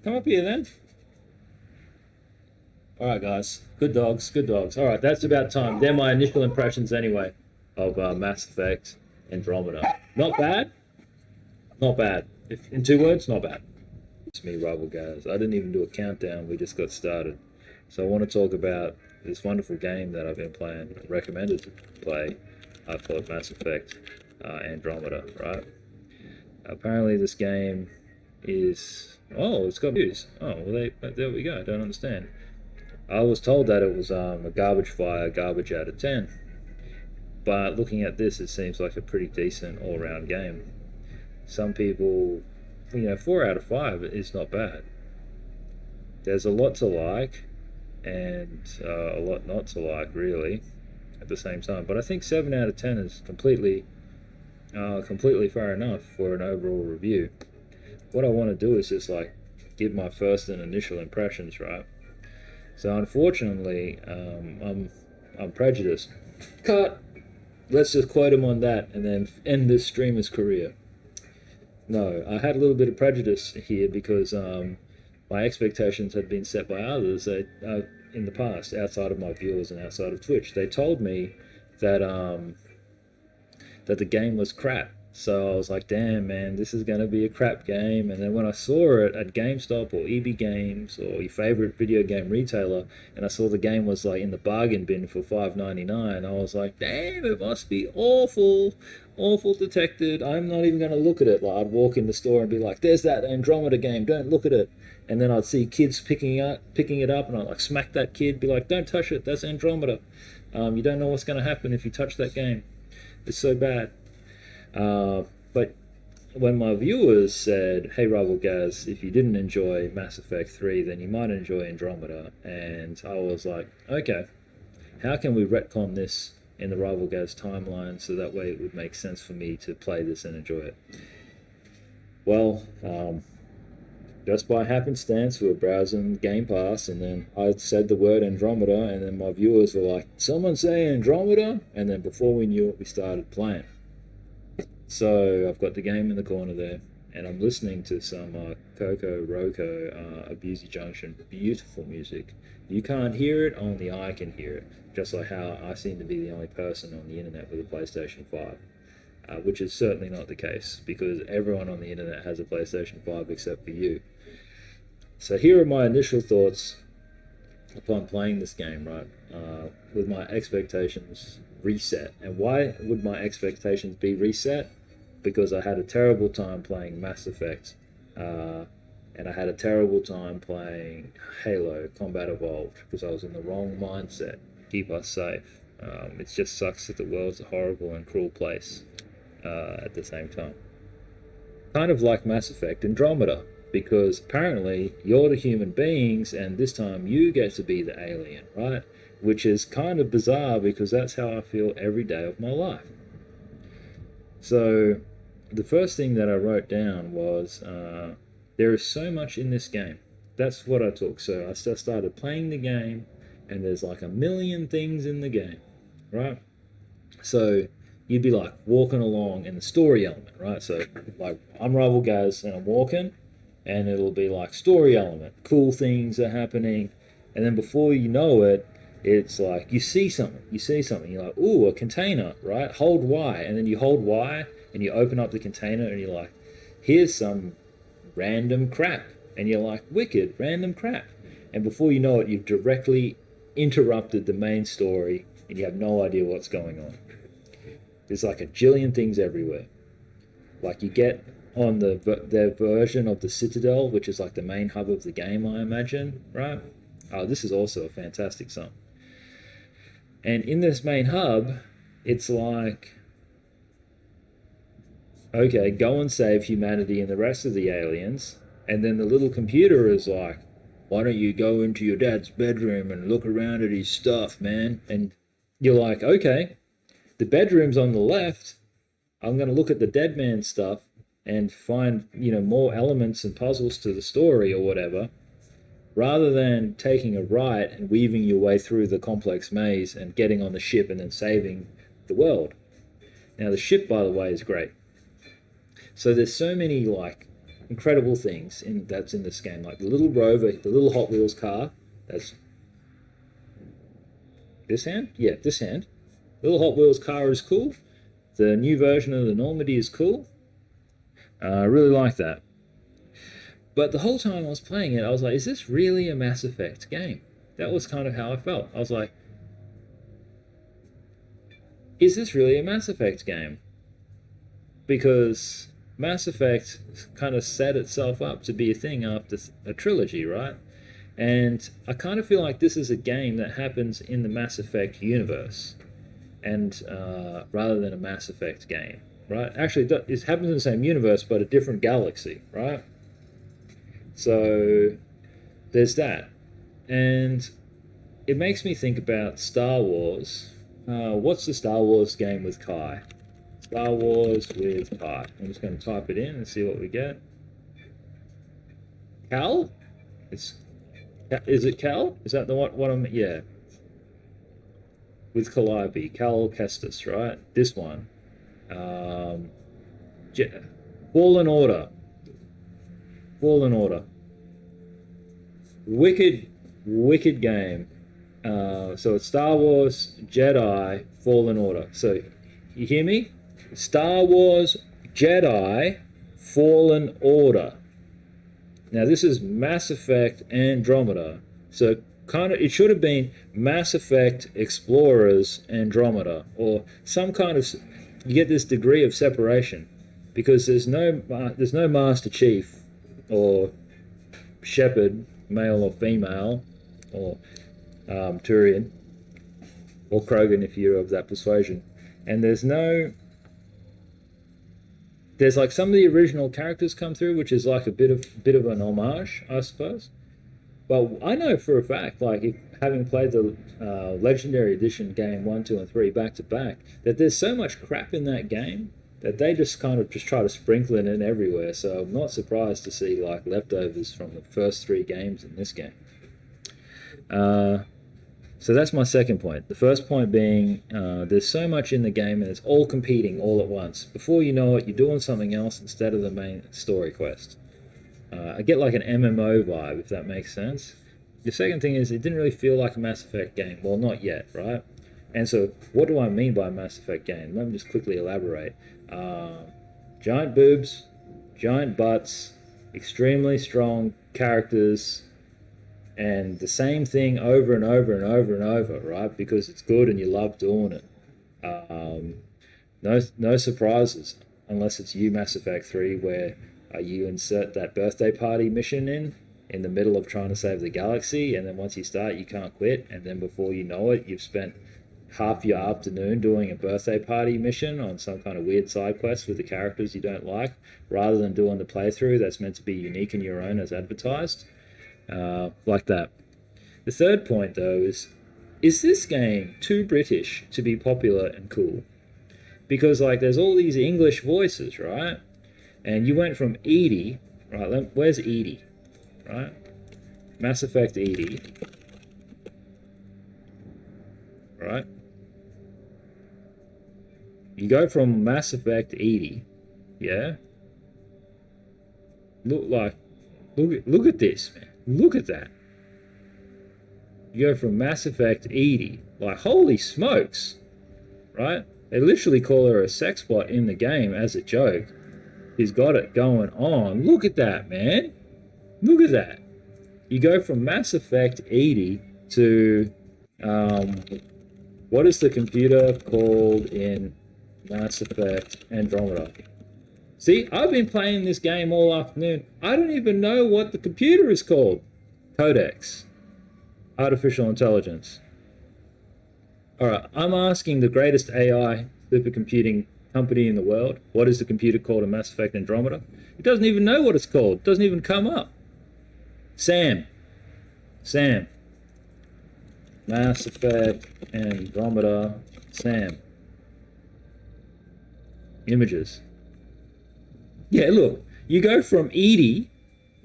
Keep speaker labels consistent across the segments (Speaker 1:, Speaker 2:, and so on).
Speaker 1: Come up here then. All right, guys. Good dogs. Good dogs. All right, that's about time. They're my initial impressions anyway of Mass Effect Andromeda. Not bad. Not bad. If, in 2 words, not bad. It's me, Rivalgaz. I didn't even do a countdown. We just got started. So I want to talk about this wonderful game that I've been playing, recommended to play, called Mass Effect Andromeda. Right. Apparently, this game is it's got views. There we go. I don't understand. I was told that it was a garbage fire, garbage out of 10. But looking at this, it seems like a pretty decent all round game. Some people, 4 out of 5 is not bad. There's a lot to like and a lot not to like, really, at the same time. But I think 7 out of 10 is completely fair enough for an overall review. What I want to do is just like give my first and initial impressions, right? So unfortunately, I'm prejudiced. Cut. Let's just quote him on that and then end this streamer's career. No, I had a little bit of prejudice here because my expectations had been set by others in the past, outside of my viewers and outside of Twitch. They told me that that the game was crap. So I was like, damn, man, this is going to be a crap game. And then when I saw it at GameStop or EB Games or your favorite video game retailer, and I saw the game was like in the bargain bin for $5.99, I was like, damn, it must be awful, awful detected. I'm not even going to look at it. Like, I'd walk in the store and be like, there's that Andromeda game, don't look at it. And then I'd see kids picking it up, and I'd like smack that kid, be like, don't touch it, that's Andromeda. You don't know what's going to happen if you touch that game. It's so bad. But when my viewers said, hey, Rivalgaz, if you didn't enjoy Mass Effect 3, then you might enjoy Andromeda. And I was like, okay, how can we retcon this in the Rivalgaz timeline so that way it would make sense for me to play this and enjoy it? Well, just by happenstance, we were browsing Game Pass, and then I said the word Andromeda, and then my viewers were like, someone say Andromeda? And then before we knew it, we started playing. So I've got the game in the corner there, and I'm listening to some Coco Roco, Abusey Junction, beautiful music. You can't hear it, only I can hear it. Just like how I seem to be the only person on the internet with a PlayStation 5, which is certainly not the case, because everyone on the internet has a PlayStation 5 except for you. So here are my initial thoughts upon playing this game, right? With my expectations reset. And why would my expectations be reset? Because I had a terrible time playing Mass Effect, and I had a terrible time playing Halo Combat Evolved because I was in the wrong mindset. Keep us safe. It just sucks that the world's a horrible and cruel place at the same time. Kind of like Mass Effect Andromeda, because apparently you're the human beings and this time you get to be the alien, right? Which is kind of bizarre because that's how I feel every day of my life. So the first thing that I wrote down was there is so much in this game. That's what I took. So I started playing the game, and there's like a million things in the game, right? So you'd be like walking along in the story element, right? So like I'm Rivalgaz and I'm walking, and it'll be like story element, cool things are happening, and then before you know it, it's like you see something, you're like, ooh, a container, right? Hold Y, and then you hold Y, and you open up the container, and you're like, here's some random crap, and you're like, wicked, random crap. And before you know it, you've directly interrupted the main story, and you have no idea what's going on. There's like a jillion things everywhere. Like you get on their version of the Citadel, which is like the main hub of the game, I imagine, right? Oh, this is also a fantastic song. And in this main hub, it's like, okay, go and save humanity and the rest of the aliens. And then the little computer is like, why don't you go into your dad's bedroom and look around at his stuff, man? And you're like, okay, the bedroom's on the left. I'm going to look at the dead man's stuff and find, more elements and puzzles to the story or whatever, rather than taking a right and weaving your way through the complex maze and getting on the ship and then saving the world. Now, the ship, by the way, is great. So there's so many, like, incredible things that's in this game, like the little rover, the little Hot Wheels car. That's this hand, yeah, this hand. Little Hot Wheels car is cool. The new version of the Normandy is cool. I really like that. But the whole time I was playing it, I was like, is this really a Mass Effect game? That was kind of how I felt. I was like, is this really a Mass Effect game? Because Mass Effect kind of set itself up to be a thing after a trilogy, right? And I kind of feel like this is a game that happens in the Mass Effect universe, and rather than a Mass Effect game, right? Actually, it happens in the same universe, but a different galaxy, right? So there's that. And it makes me think about Star Wars. What's the Star Wars game with Kai? Star Wars with Kai. I'm just going to type it in and see what we get. Cal? Is it Cal? Is that the what I'm... Yeah. With Calliope. Cal Kestis, right? This one. Fallen Order. Fallen Order. Wicked game. So it's Star Wars, Jedi, Fallen Order. So, you hear me? Star Wars, Jedi, Fallen Order. Now this is Mass Effect Andromeda. So kind of, it should have been Mass Effect Explorers Andromeda, or some kind of, you get this degree of separation, because there's no Master Chief or Shepard, male or female, or Turian, or Krogan if you're of that persuasion, and there's like some of the original characters come through, which is like a bit of an homage, I suppose. But I know for a fact, like having played the Legendary Edition game 1, 2, and 3 back to back, that there's so much crap in that game that they just kind of just try to sprinkle it in everywhere. So I'm not surprised to see like leftovers from the first 3 games in this game. So that's my second point. The first point being there's so much in the game and it's all competing all at once. Before you know it, you're doing something else instead of the main story quest. I get like an MMO vibe, if that makes sense. The second thing is it didn't really feel like a Mass Effect game. Well, not yet, right? And so what do I mean by a Mass Effect game? Let me just quickly elaborate. Giant boobs, giant butts, extremely strong characters, and the same thing over and over and over and over, right? Because it's good and you love doing it. No surprises, unless it's you, Mass Effect 3, where you insert that birthday party mission in the middle of trying to save the galaxy, and then once you start, you can't quit, and then before you know it, you've spent half your afternoon doing a birthday party mission on some kind of weird side quest with the characters you don't like, rather than doing the playthrough that's meant to be unique and your own as advertised. Like that. The third point, though, is this game too British to be popular and cool? Because, like, there's all these English voices, right? And you went from Edie, right? Where's Edie, right? Mass Effect Edie, right? You go from Mass Effect Edie, yeah? Look at this, man. Look at that. You go from Mass Effect Edie, like, holy smokes, right? They literally call her a sex bot in the game as a joke. He's got it going on. Look at that, man. Look at that. You go from Mass Effect Edie to, what is the computer called in Mass Effect Andromeda? See, I've been playing this game all afternoon. I don't even know what the computer is called. Codex. Artificial intelligence. Alright, I'm asking the greatest AI supercomputing company in the world, what is the computer called in Mass Effect Andromeda? It doesn't even know what it's called. It doesn't even come up. Sam. Mass Effect Andromeda. Sam. Images. Yeah, look, you go from Edie,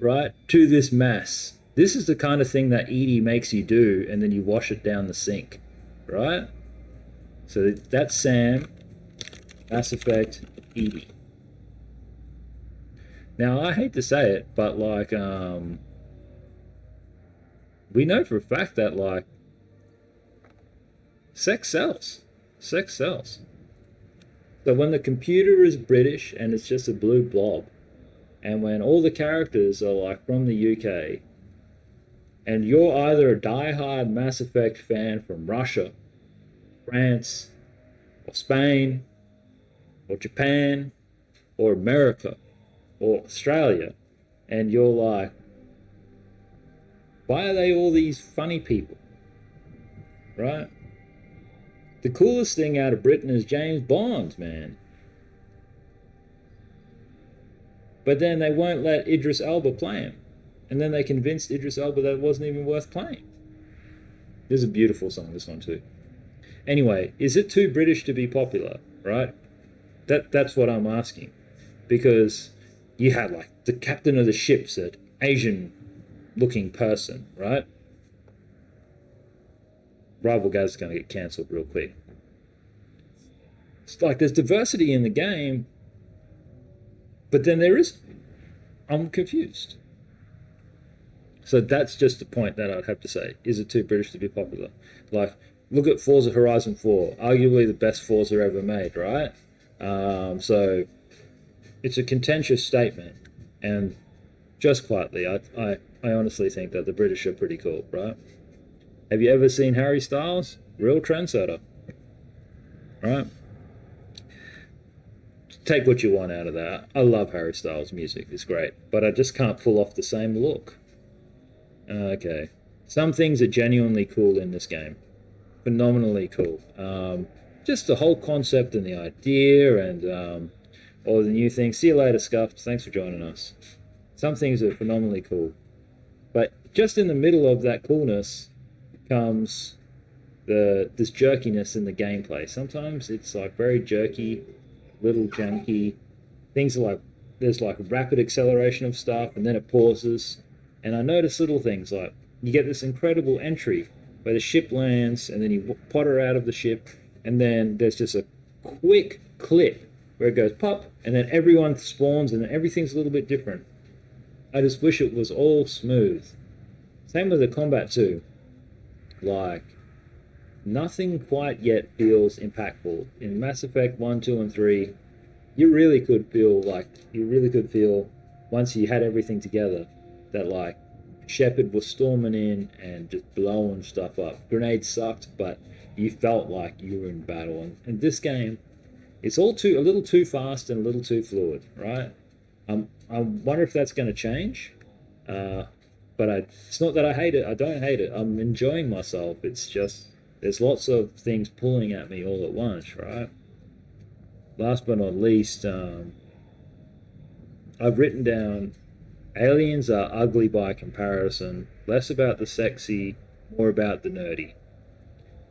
Speaker 1: right, to this mass. This is the kind of thing that Edie makes you do, and then you wash it down the sink, right? So that's Sam, Mass Effect, Edie. Now, I hate to say it, but like, we know for a fact that like sex sells. Sex sells. So when the computer is British and it's just a blue blob, and when all the characters are like from the UK, and you're either a die-hard Mass Effect fan from Russia, France, or Spain, or Japan, or America, or Australia, and you're like, why are they all these funny people, right? The coolest thing out of Britain is James Bond, man. But then they won't let Idris Elba play him. And then they convinced Idris Elba that it wasn't even worth playing. This is a beautiful song, this one too. Anyway, is it too British to be popular, right? That's what I'm asking. Because you had like the captain of the ship's an Asian looking person, right? Rivalgaz is going to get cancelled real quick. It's like there's diversity in the game, but then there is. I'm confused. So that's just the point that I'd have to say. Is it too British to be popular? Like, look at Forza Horizon 4, arguably the best Forza ever made, right? So it's a contentious statement, and just quietly, I honestly think that the British are pretty cool, right? Have you ever seen Harry Styles? Real trendsetter, right? Take what you want out of that. I love Harry Styles' music, it's great, but I just can't pull off the same look. Okay. Some things are genuinely cool in this game. Phenomenally cool. Just the whole concept and the idea and all the new things. See you later, Scuffed. Thanks for joining us. Some things are phenomenally cool. But just in the middle of that coolness comes this jerkiness in the gameplay. Sometimes it's like very jerky, little janky. Things are like, there's like rapid acceleration of stuff and then it pauses. And I notice little things like you get this incredible entry where the ship lands and then you potter out of the ship and then there's just a quick clip where it goes pop and then everyone spawns and everything's a little bit different. I just wish it was all smooth. Same with the combat too. Like, nothing quite yet feels impactful. In Mass Effect 1, 2, and 3, you really could feel once you had everything together that like Shepard was storming in and just blowing stuff up. Grenades sucked, but you felt like you were in battle. And this game, it's all a little too fast and a little too fluid, right? I wonder if that's going to change. But it's not that I hate it. I don't hate it. I'm enjoying myself. It's just there's lots of things pulling at me all at once, right? Last but not least, I've written down aliens are ugly by comparison, less about the sexy, more about the nerdy,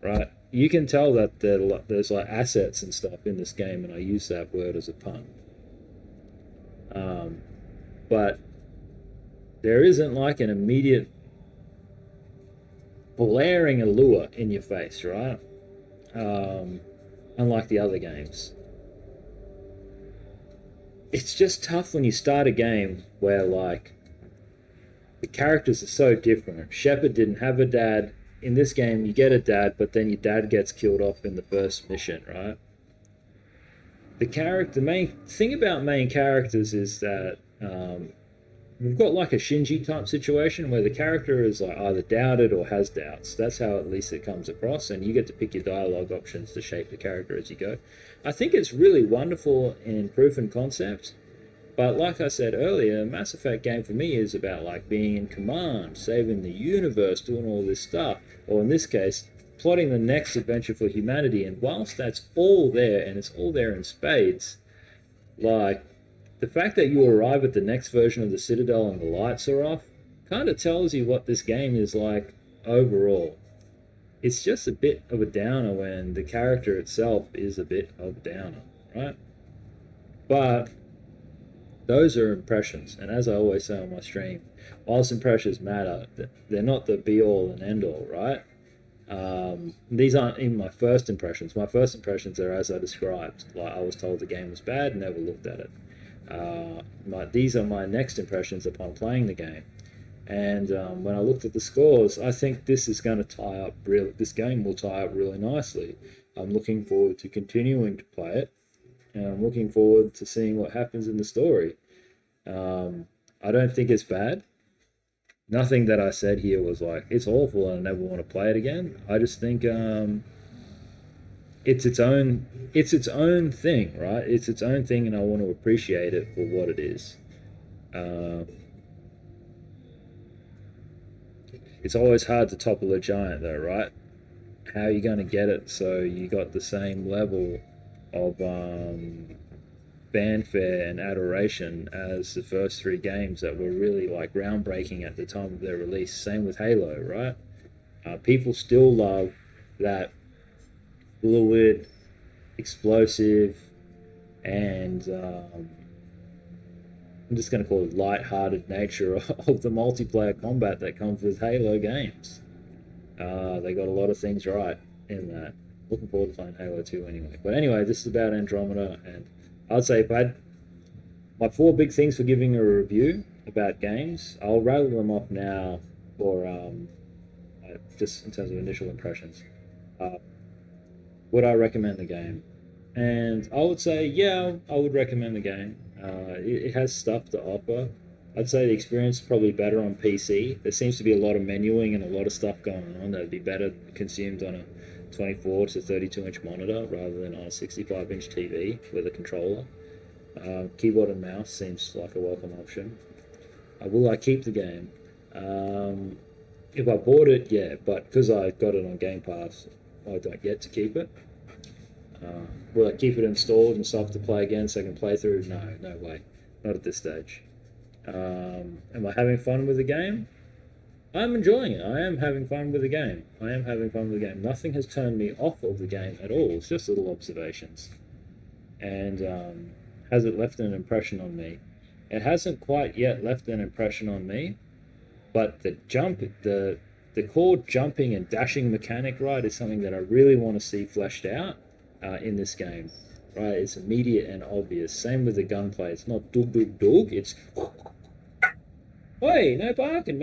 Speaker 1: right? You can tell that there's like assets and stuff in this game, and I use that word as a pun. But there isn't like an immediate blaring allure in your face, right? Unlike the other games. It's just tough when you start a game where like the characters are so different. Shepard didn't have a dad. In this game you get a dad, but then your dad gets killed off in the first mission, right? The main thing about main characters is that we've got like a Shinji type situation where the character is like either doubted or has doubts. That's how at least it comes across, and you get to pick your dialogue options to shape the character as you go. I think it's really wonderful in proof and concept, but like I said earlier, Mass Effect game for me is about like being in command, saving the universe, doing all this stuff, or in this case, plotting the next adventure for humanity. And whilst that's all there, and it's all there in spades, like the fact that you arrive at the next version of the Citadel and the lights are off kind of tells you what this game is like overall. It's just a bit of a downer when the character itself is a bit of a downer, right? But those are impressions, and as I always say on my stream, whilst impressions matter, they're not the be-all and end-all, right? These aren't even my first impressions. My first impressions are as I described. Like I was told the game was bad, never looked at it. These are my next impressions upon playing the game. And when I looked at the scores, I think this is going to tie up really. This game will tie up really nicely. I'm looking forward to continuing to play it, and I'm looking forward to seeing what happens in the story. I don't think it's bad. Nothing that I said here was like it's awful and I never want to play it again. I just think it's its own thing, right? It's its own thing, and I want to appreciate it for what it is. Uh, it's always hard to topple a giant, though, right? How are you going to get it so you got the same level of fanfare and adoration as the first three games that were really like groundbreaking at the time of their release? Same with Halo, right? People still love that fluid, explosive, and I'm just going to call it light-hearted nature of the multiplayer combat that comes with Halo games. They got a lot of things right in that. Looking forward to playing Halo 2 anyway. But anyway, this is about Andromeda, and I'd say if I had my four big things for giving a review about games, I'll rattle them off now for just in terms of initial impressions. Uh, would I recommend the game? And I would say, yeah, I would recommend the game. It has stuff to offer. I'd say the experience is probably better on PC. There seems to be a lot of menuing and a lot of stuff going on that'd be better consumed on a 24 to 32-inch monitor rather than on a 65-inch TV with a controller. Keyboard and mouse seems like a welcome option. Will I keep the game? If I bought it, yeah, but because I got it on Game Pass, I don't get to keep it. Will I keep it installed and stuff to play again so I can play through? No, no way. Not at this stage. Am I having fun with the game? I'm enjoying it. I am having fun with the game. Nothing has turned me off of the game at all. It's just little observations. And has it left an impression on me? It hasn't quite yet left an impression on me, but the core jumping and dashing mechanic, right, is something that I really want to see fleshed out in this game. Right, it's immediate and obvious. Same with the gunplay. It's not dug dug dug. It's hey, no barking, man.